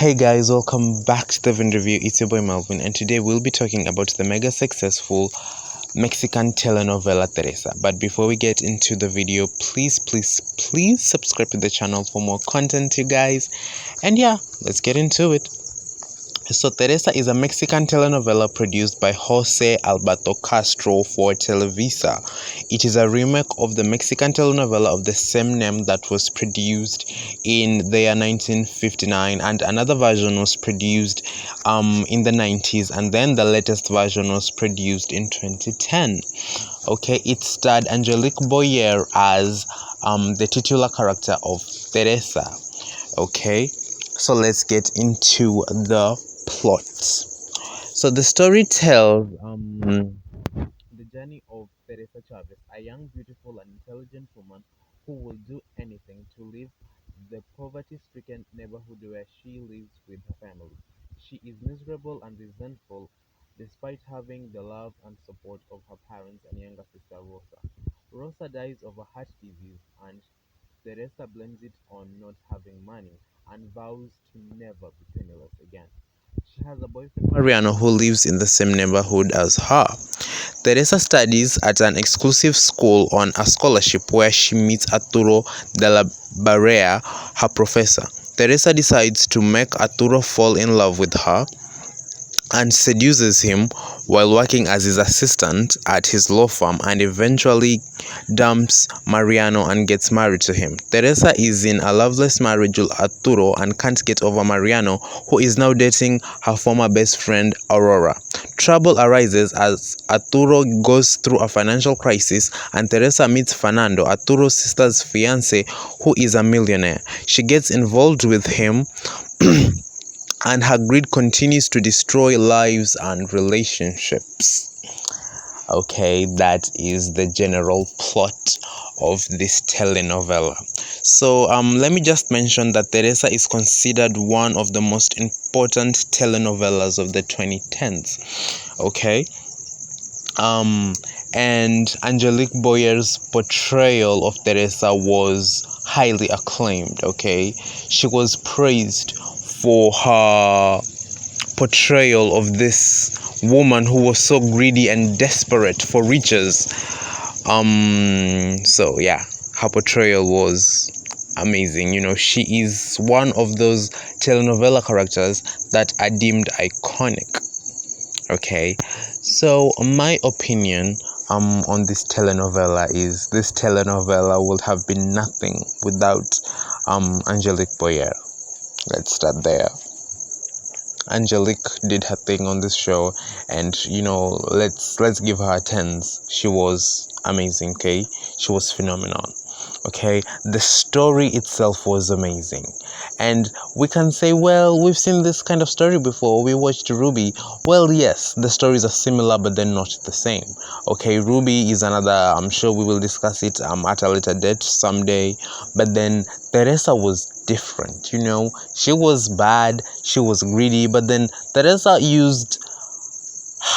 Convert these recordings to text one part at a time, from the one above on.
Hey guys, welcome back to the Vin Review. It's your boy Melvin, and today we'll be talking about the mega successful Mexican telenovela Teresa. But before we get into the video, please subscribe to the channel for more content, you guys. And yeah, let's get into it. So, Teresa is a Mexican telenovela produced by Jose Alberto Castro for Televisa. It is a remake of the Mexican telenovela of the same name that was produced in the year 1959, and another version was produced in the 90s, and then the latest version was produced in 2010. Okay, it starred Angelique Boyer as the titular character of Teresa. Okay, so let's get into the plot. So the story tells the journey of Teresa Chavez, a young, beautiful, and intelligent woman who will do anything to leave the poverty-stricken neighborhood where she lives with her family. She is miserable and resentful despite having the love and support of her parents and younger sister Rosa. Rosa dies of a heart disease, and Teresa blames it on not having money and vows to never be penniless again. She has a boyfriend, Mariano, who lives in the same neighborhood as her. Teresa studies at an exclusive school on a scholarship where she meets Arturo de la Barrera, her professor. Teresa decides to make Arturo fall in love with her and seduces him while working as his assistant at his law firm, and eventually dumps Mariano and gets married to him. Teresa is in a loveless marriage with Arturo and can't get over Mariano, who is now dating her former best friend Aurora. Trouble arises as Arturo goes through a financial crisis, and Teresa meets Fernando, Arturo's sister's fiance, who is a millionaire. She gets involved with him and her greed continues to destroy lives and relationships. Okay, that is the general plot of this telenovela. So let me just mention that Teresa is considered one of the most important telenovelas of the 2010s. Okay, and Angelique Boyer's portrayal of Teresa was highly acclaimed. Okay, she was praised for her portrayal of this woman who was so greedy and desperate for riches. So yeah, her portrayal was amazing. She is one of those telenovela characters that are deemed iconic. Okay, so my opinion on this telenovela is this telenovela would have been nothing without Angelique Boyer. Let's start there. Angelique did her thing on this show, and let's give her tens. She was amazing. Okay, she was phenomenal. Okay, the story itself was amazing, and we can say, well, we've seen this kind of story before. We watched Ruby. Well, yes, the stories are similar, but they're not the same. Okay, Ruby is another. I'm sure we will discuss it at a later date someday. But then Teresa was different. She was bad, she was greedy, but then Teresa used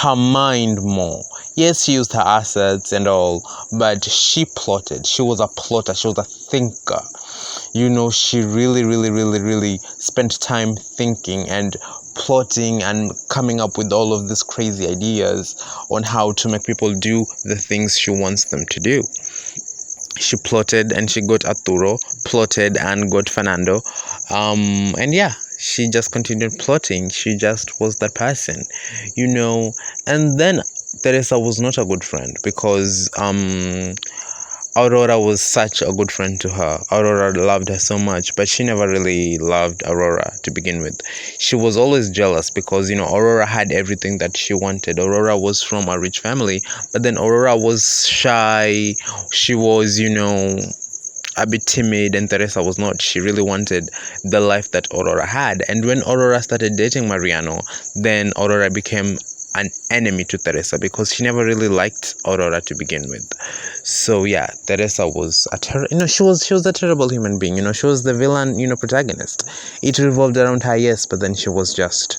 her mind more. Yes, she used her assets and all, but she plotted. She was a plotter, she was a thinker. She really spent time thinking and plotting and coming up with all of these crazy ideas on how to make people do the things she wants them to do. She plotted and she got Arturo, plotted and got Fernando, and yeah, she just continued plotting. She just was that person, and then Teresa was not a good friend because Aurora was such a good friend to her. Aurora loved her so much, but she never really loved Aurora to begin with. She was always jealous because, Aurora had everything that she wanted. Aurora was from a rich family, but then Aurora was shy. She was, a bit timid, and Teresa was not. She really wanted the life that Aurora had. And when Aurora started dating Mariano, then Aurora became an enemy to Teresa because she never really liked Aurora to begin with. So yeah, Teresa was she was a terrible human being. She was the villain, protagonist. It revolved around her, yes, but then she was just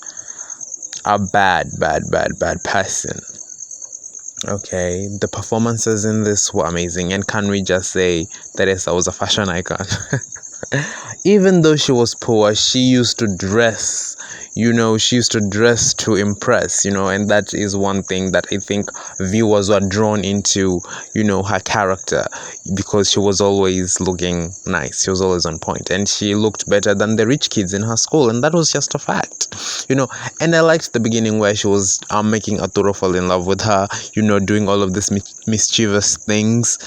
a bad person. Okay, the performances in this were amazing, and can we just say Teresa was a fashion icon? Even though she was poor, she used to dress, she used to dress to impress, and that is one thing that I think viewers were drawn into, her character, because she was always looking nice, she was always on point, and she looked better than the rich kids in her school, and that was just a fact, and I liked the beginning where she was making Arturo fall in love with her, doing all of these mischievous things,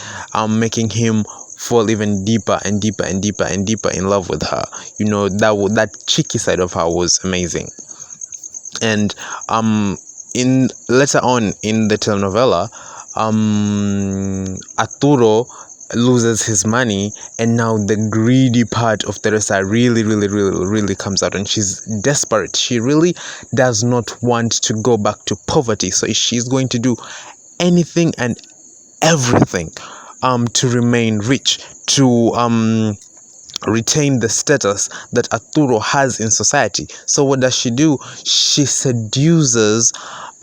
making him fall even deeper and deeper and deeper and deeper in love with her. That cheeky side of her was amazing. And in later on in the telenovela, Arturo loses his money, and now the greedy part of Teresa really, really, really, really comes out, and she's desperate. She really does not want to go back to poverty, so she's going to do anything and everything to remain rich, to retain the status that Arturo has in society. So what does she do? She seduces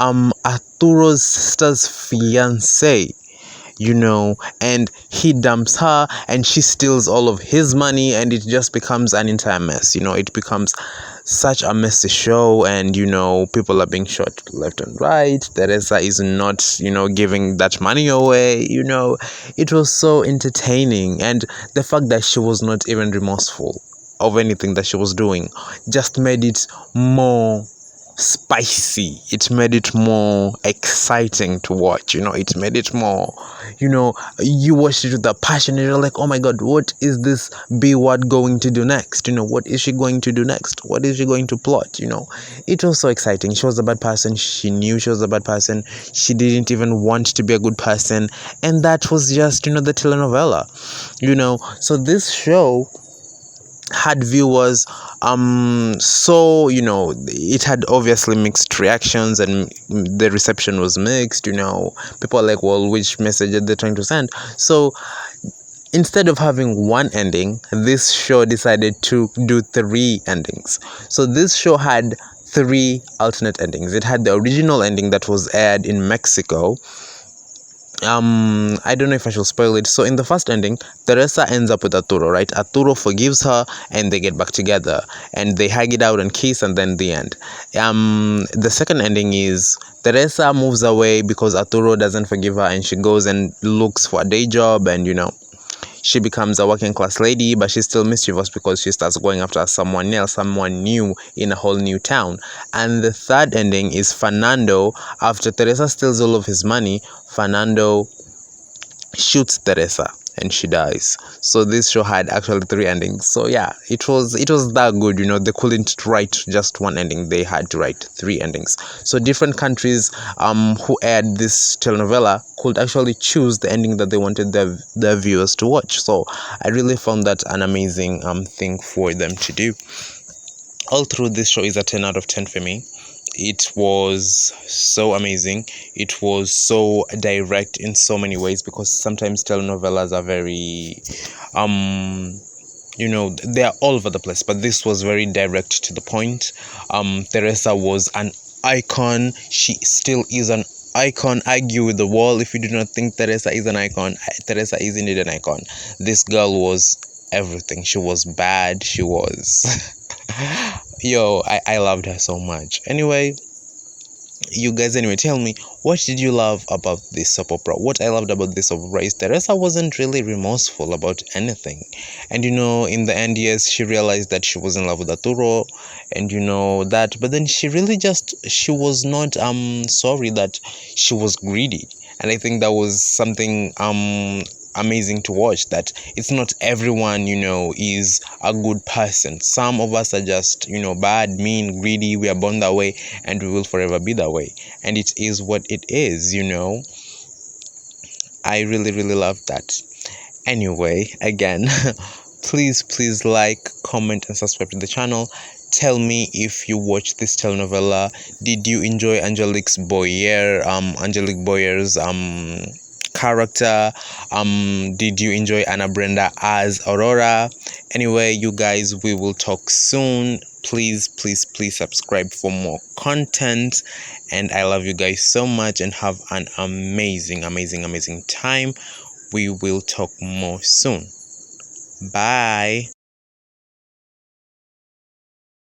Arturo's sister's fiance, and he dumps her, and she steals all of his money, and it just becomes an entire mess. It becomes such a messy show, and people are being shot left and right. Teresa is not giving that money away. It was so entertaining, and the fact that she was not even remorseful of anything that she was doing just made it more spicy. It made it more exciting to watch. It made it more, you watched it with a passion, and you're like, oh my god, what is this B word going to do next? What is she going to do next? What is she going to plot? It was so exciting. She was a bad person, she knew she was a bad person, she didn't even want to be a good person, and that was just the telenovela. So this show had viewers, so it had obviously mixed reactions, and the reception was mixed. People are like, well, which message are they trying to send? So instead of having one ending, this show decided to do three endings. So this show had three alternate endings. It had the original ending that was aired in Mexico. I don't know if I should spoil it. So in the first ending, Teresa ends up with Arturo, right? Arturo forgives her, and they get back together, and they hug it out and kiss, and then the end. The second ending is Teresa moves away because Arturo doesn't forgive her, and she goes and looks for a day job, and she becomes a working class lady, but she's still mischievous because she starts going after someone else, someone new in a whole new town. And the third ending is Fernando. After Teresa steals all of his money, Fernando shoots Teresa, and she dies. So this show had actually three endings. So yeah, it was that good. They couldn't write just one ending, they had to write three endings. So different countries who aired this telenovela could actually choose the ending that they wanted their viewers to watch. So I really found that an amazing thing for them to do. All through, this show is a 10 out of 10 for me. It was so amazing. It was so direct in so many ways, because sometimes telenovelas are very they are all over the place, but this was very direct to the point. Teresa was an icon. She still is an icon. Argue with the wall if you do not think Teresa is an icon. Teresa is indeed an icon. This girl was everything. She was bad. She was I loved her so much. Anyway, you guys, tell me, what did you love about this soap opera? What I loved about this soap opera is Teresa wasn't really remorseful about anything, and in the end, yes, she realized that she was in love with Arturo, and that, but then she was not sorry that she was greedy. And I think that was something amazing to watch, that it's not everyone is a good person. Some of us are just bad, mean, greedy. We are born that way, and we will forever be that way, and it is what it is. I really, really love that. Anyway, again, please like, comment, and subscribe to the channel. Tell me if you watched this telenovela. Did you enjoy Angelique Boyer's character? Did you enjoy Anna Brenda as Aurora? Anyway, you guys, we will talk soon. Please subscribe for more content, and I love you guys so much, and have an amazing time. We will talk more soon. Bye.